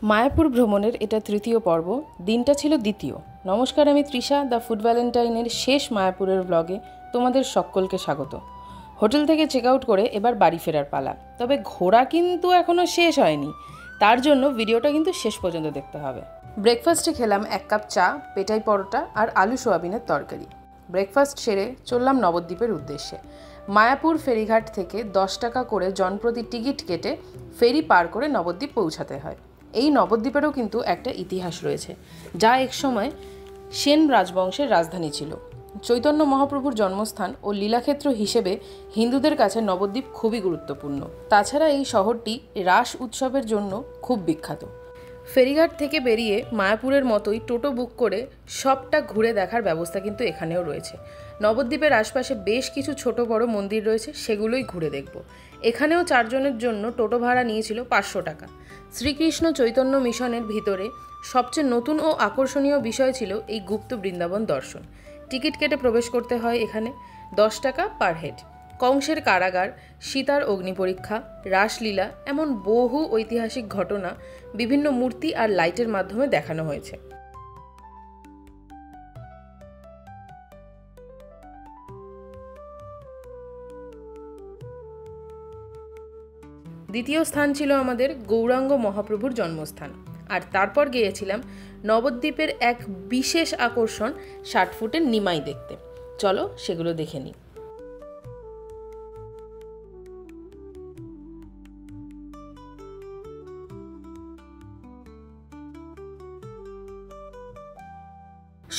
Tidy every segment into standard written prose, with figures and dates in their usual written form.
মায়াপুর ভ্রমণের এটা তৃতীয় পর্ব, দিনটা ছিল দ্বিতীয়। নমস্কার, আমি তৃষা, দ্য ফুড ভ্যালেন্টাইনের শেষ মায়াপুরের ব্লগে তোমাদের সকলকে স্বাগত। হোটেল থেকে চেক আউট করে এবার বাড়ি ফেরার পালা। তবে ঘোরা কিন্তু এখনও শেষ হয়নি, তার জন্য ভিডিওটা কিন্তু শেষ পর্যন্ত দেখতে হবে। ব্রেকফাস্টে খেলাম 1 কাপ চা, পেটাই পরোটা আর আলু সোয়াবিনের তরকারি। ব্রেকফাস্ট সেরে চললাম নবদ্বীপের উদ্দেশ্যে। মায়াপুর ফেরিঘাট থেকে 10 টাকা করে জনপ্রতি টিকিট কেটে ফেরি পার করে নবদ্বীপ পৌঁছাতে হয়। এই নবদ্বীপেরও কিন্তু একটা ইতিহাস রয়েছে, যা একসময় সেন রাজবংশের রাজধানী ছিল। চৈতন্য মহাপ্রভুর জন্মস্থান ও লীলাক্ষেত্র হিসেবে হিন্দুদের কাছে নবদ্বীপ খুবই গুরুত্বপূর্ণ। তাছাড়া এই শহরটি রাস উৎসবের জন্য খুব বিখ্যাত। ফেরিঘাট থেকে বেরিয়ে মায়াপুরের মতোই টোটো বুক করে সবটা ঘুরে দেখার ব্যবস্থা কিন্তু এখানেও রয়েছে। নবদ্বীপের আশপাশে বেশ কিছু ছোট বড় মন্দির রয়েছে, সেগুলোই ঘুরে দেখব। এখানেও 4 জনের জন্য টোটো ভাড়া নিয়েছিল 500 টাকা। শ্রীকৃষ্ণ চৈতন্য মিশনের ভিতরে সবচেয়ে নতুন ও আকর্ষণীয় বিষয় ছিল এই গুপ্ত বৃন্দাবন দর্শন। টিকিট কেটে প্রবেশ করতে হয় এখানে, 10 টাকা পার হেড। কংসের কারাগার, সীতার অগ্নিপরীক্ষা, রাসলীলা, এমন বহু ঐতিহাসিক ঘটনা বিভিন্ন মূর্তি আর লাইটের মাধ্যমে দেখানো হয়েছে। দ্বিতীয় স্থান ছিল আমাদের গৌরাঙ্গ মহাপ্রভুর জন্মস্থান, আর তারপর গিয়েছিলাম নবদ্বীপের এক বিশেষ আকর্ষণ 60 ফুটের নিমাই দেখতে। চলো সেগুলো দেখে নিই।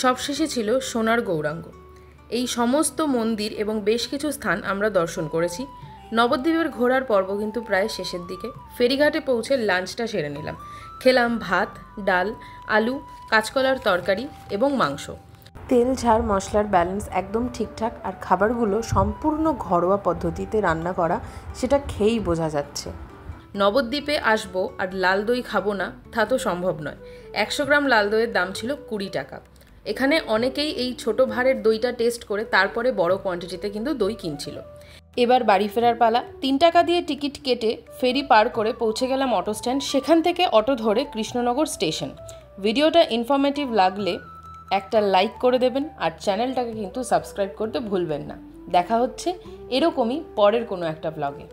সবশেষে ছিল সোনার গৌরাঙ্গ। এই সমস্ত মন্দির এবং বেশ কিছু স্থান আমরা দর্শন করেছি। নবদ্বীপের ঘোরার পর্ব কিন্তু প্রায় শেষের দিকে। ফেরিঘাটে পৌঁছে লাঞ্চটা সেরে নিলাম। খেলাম ভাত, ডাল, আলু, কাঁচকলার তরকারি এবং মাংস। তেল ঝাল মশলার ব্যালেন্স একদম ঠিকঠাক, আর খাবারগুলো সম্পূর্ণ ঘরোয়া পদ্ধতিতে রান্না করা, সেটা খেয়েই বোঝা যাচ্ছে। নবদ্বীপে আসবো আর লাল দই খাবো না, তা তো সম্ভব নয়। 100 গ্রাম লাল দইয়ের দাম ছিল 20 টাকা। এখানে অনেকেই এই ছোট ভাঁড়ের দইটা টেস্ট করে তারপরে বড় কোয়ান্টিটিতে কিন্তু দই কিনছিল। এবার বাড়ি ফেরার পালা। 3 টাকা দিয়ে টিকিট কেটে ফেরি পার করে পৌঁছে গেলাম অটো স্ট্যান্ড। সেখান থেকে অটো ধরে কৃষ্ণনগর স্টেশন। ভিডিওটা ইনফরমেটিভ লাগলে একটা লাইক করে দেবেন, আর চ্যানেলটাকে কিন্তু সাবস্ক্রাইব করতে ভুলবেন না। দেখা হচ্ছে এরকমই পরের কোনো একটা ব্লগে।